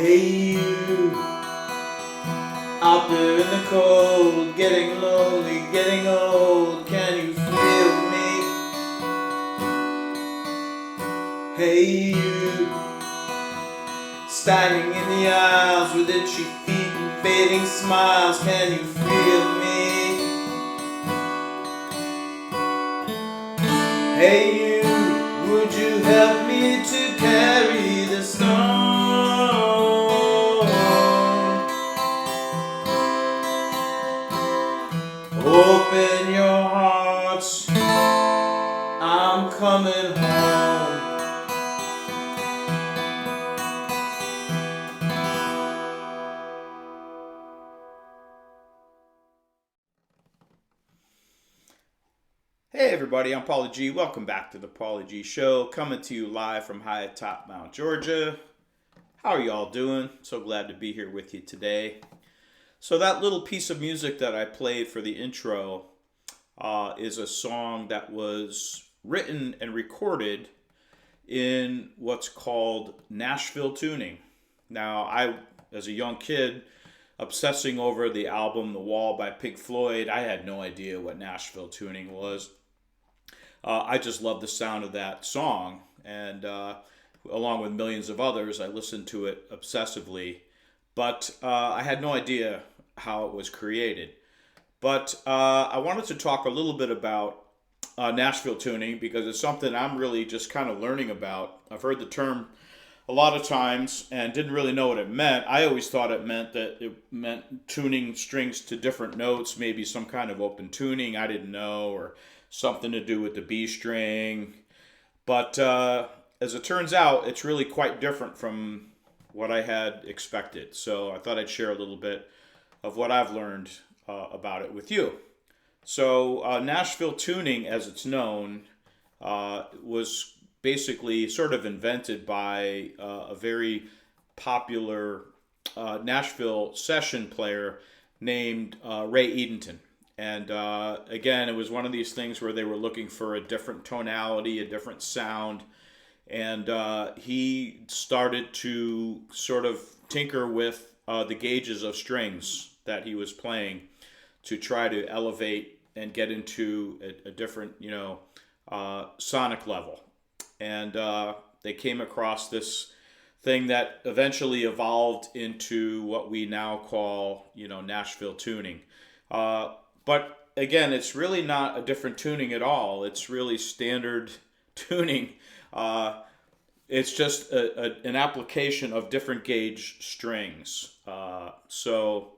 Hey you, out there in the cold, getting lonely, getting old, can you feel me? Hey you, standing in the aisles with itchy feet and fading smiles, can you feel me? Hey you, would you help me to carry the stone? Open your hearts, I'm coming home. Hey everybody, I'm Paulie G. Welcome back to the Paulie G Show, coming to you live from high atop Mount Georgia. How are y'all doing? So glad to be here with you today. So that little piece of music that I played for the intro is a song that was written and recorded in what's called Nashville Tuning. Now, I, as a young kid, obsessing over the album The Wall by Pink Floyd, I had no idea what Nashville Tuning was. I just loved the sound of that song, and along with millions of others, I listened to it obsessively. But I had no idea how it was created. But I wanted to talk a little bit about Nashville tuning because it's something I'm really just kind of learning about. I've heard the term a lot of times and didn't really know what it meant. I always thought it meant tuning strings to different notes, maybe some kind of open tuning I didn't know, or something to do with the B string. But as it turns out, it's really quite different from what I had expected. So I thought I'd share a little bit of what I've learned about it with you. So Nashville tuning, as it's known, was basically sort of invented by a very popular Nashville session player named Ray Edenton. And again, it was one of these things where they were looking for a different tonality, a different sound. And he started to sort of tinker with the gauges of strings that he was playing to try to elevate and get into a different, sonic level. And they came across this thing that eventually evolved into what we now call, Nashville tuning. But again, it's really not a different tuning at all. It's really standard tuning. It's just an application of different gauge strings. So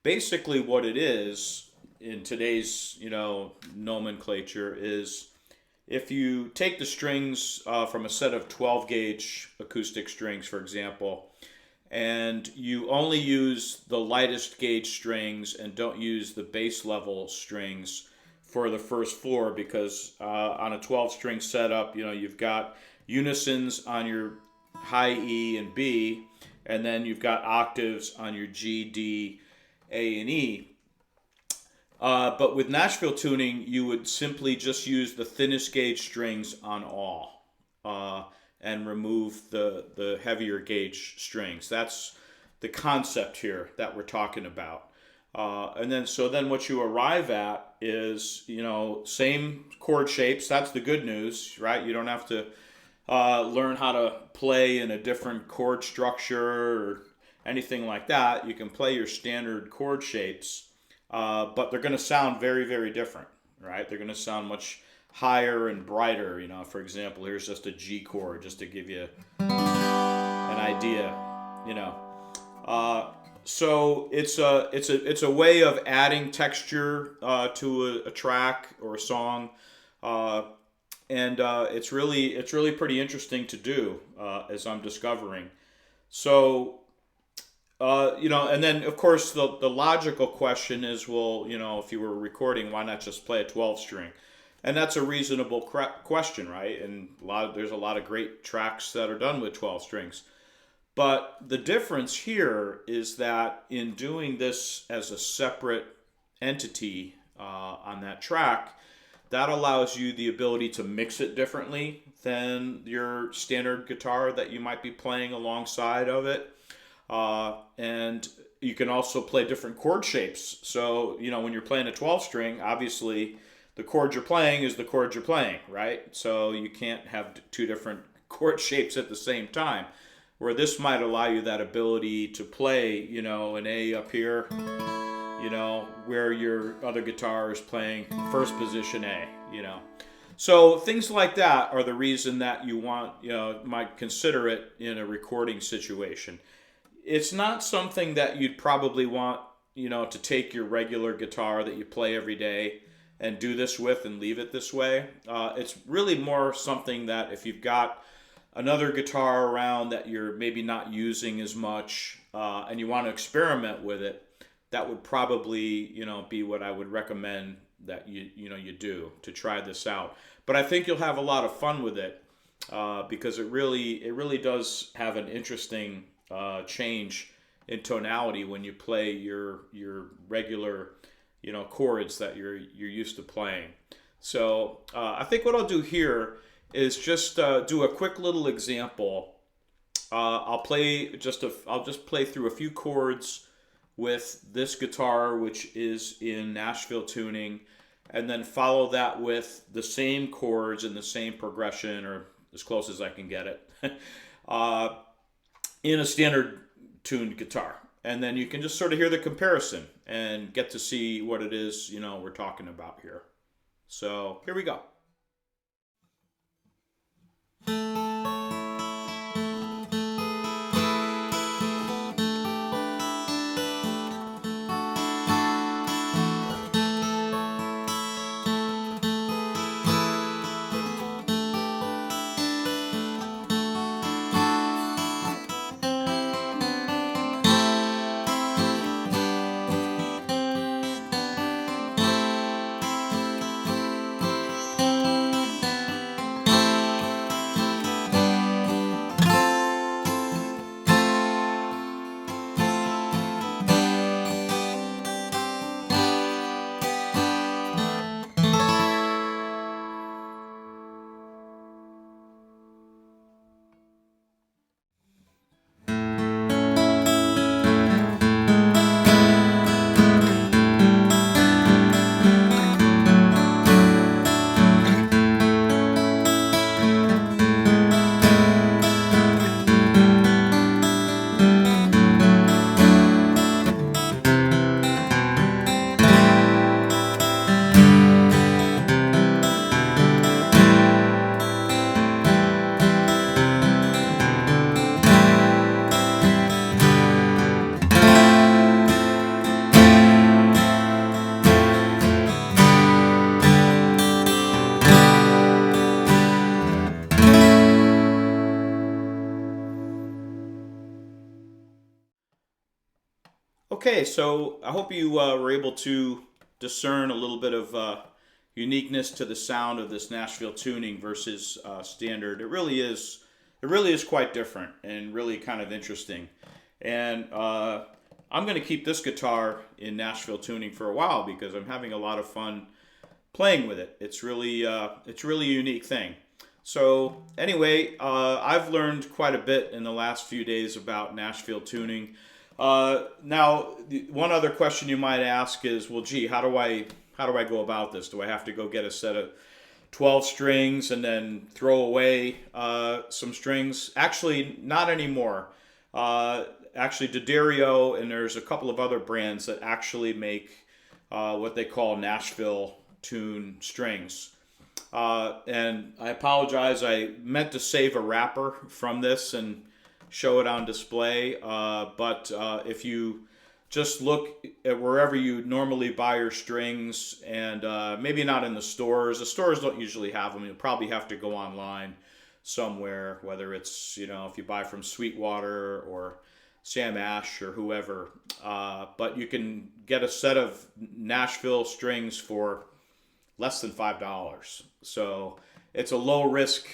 basically what it is in today's, nomenclature is if you take the strings from a set of 12 gauge acoustic strings, for example, and you only use the lightest gauge strings and don't use the bass level strings for the first four, because on a 12 string setup, you've got unisons on your high E and B, and then you've got octaves on your G, D, A, and E. But with Nashville tuning, you would simply just use the thinnest gauge strings on all and remove the heavier gauge strings. That's the concept here that we're talking about. And then what you arrive at is, same chord shapes. That's the good news, right? You don't have to learn how to play in a different chord structure or anything like that. You can play your standard chord shapes, but they're going to sound very, very different, right? They're going to sound much higher and brighter. For example, here's just a G chord, just to give you an idea. So it's a way of adding texture to a track or a song. And it's really pretty interesting to do, as I'm discovering. So, and then of course the logical question is, well, if you were recording, why not just play a 12 string? And that's a reasonable question, right? And there's a lot of great tracks that are done with 12 strings. But the difference here is that in doing this as a separate entity on that track, that allows you the ability to mix it differently than your standard guitar that you might be playing alongside of it. And you can also play different chord shapes. So, when you're playing a 12 string, obviously the chord you're playing is the chord you're playing, right? So you can't have two different chord shapes at the same time. Where this might allow you that ability to play, an A up here, where your other guitar is playing first position A. So things like that are the reason that you might consider it in a recording situation. It's not something that you'd probably want, to take your regular guitar that you play every day and do this with and leave it this way. It's really more something that if you've got another guitar around that you're maybe not using as much, and you want to experiment with it, that would probably, be what I would recommend that you do to try this out. But I think you'll have a lot of fun with it, because it really does have an interesting change in tonality when you play your regular chords that you're used to playing. So I think what I'll do here is just do a quick little example. I'll just play through a few chords with this guitar, which is in Nashville Tuning, and then follow that with the same chords in the same progression, or as close as I can get it, in a standard tuned guitar. And then you can just sort of hear the comparison and get to see what it is, we're talking about here. So here we go. Okay, so I hope you were able to discern a little bit of uniqueness to the sound of this Nashville tuning versus standard. It really is quite different and really kind of interesting. And I'm going to keep this guitar in Nashville tuning for a while because I'm having a lot of fun playing with it. It's really a unique thing. So anyway, I've learned quite a bit in the last few days about Nashville tuning. Now, one other question you might ask is, well, gee, how do I go about this? Do I have to go get a set of 12 strings and then throw away some strings? Actually, not anymore. Actually, D'Addario and there's a couple of other brands that actually make what they call Nashville tune strings. And I apologize, I meant to save a wrapper from this and show it on display, but if you just look at wherever you normally buy your strings, and maybe not in the stores don't usually have them. You'll probably have to go online somewhere, whether it's if you buy from Sweetwater or Sam Ash or whoever, but you can get a set of Nashville strings for less than $5. So it's a low risk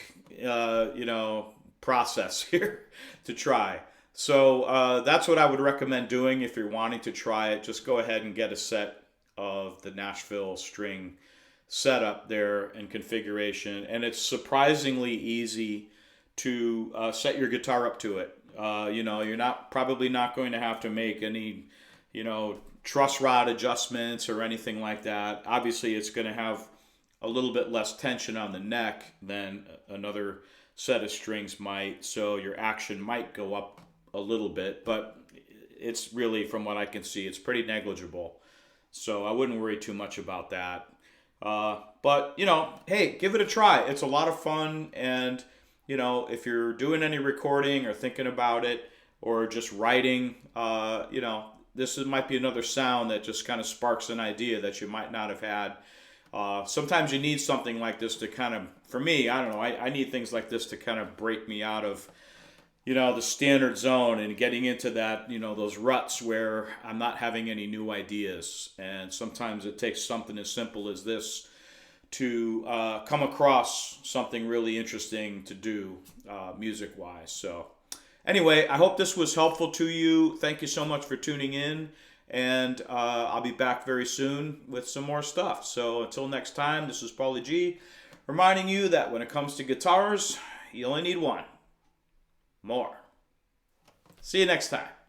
process here to try. So that's what I would recommend doing if you're wanting to try it. Just go ahead and get a set of the Nashville string setup there and configuration, and it's surprisingly easy to set your guitar up to it. You're probably not going to have to make any, truss rod adjustments or anything like that. Obviously, it's going to have a little bit less tension on the neck than another set of strings might, so your action might go up a little bit, but it's really, from what I can see, it's pretty negligible. So I wouldn't worry too much about that. But, hey, give it a try. It's a lot of fun. And, if you're doing any recording or thinking about it or just writing, might be another sound that just kind of sparks an idea that you might not have had. Sometimes you need something like this to kind of, for me, I don't know, I need things like this to kind of break me out of, the standard zone and getting into that, those ruts where I'm not having any new ideas. And sometimes it takes something as simple as this to come across something really interesting to do music-wise. So anyway, I hope this was helpful to you. Thank you so much for tuning in. And I'll be back very soon with some more stuff. So until next time, this is Paulie G, reminding you that when it comes to guitars, you only need one. More. See you next time.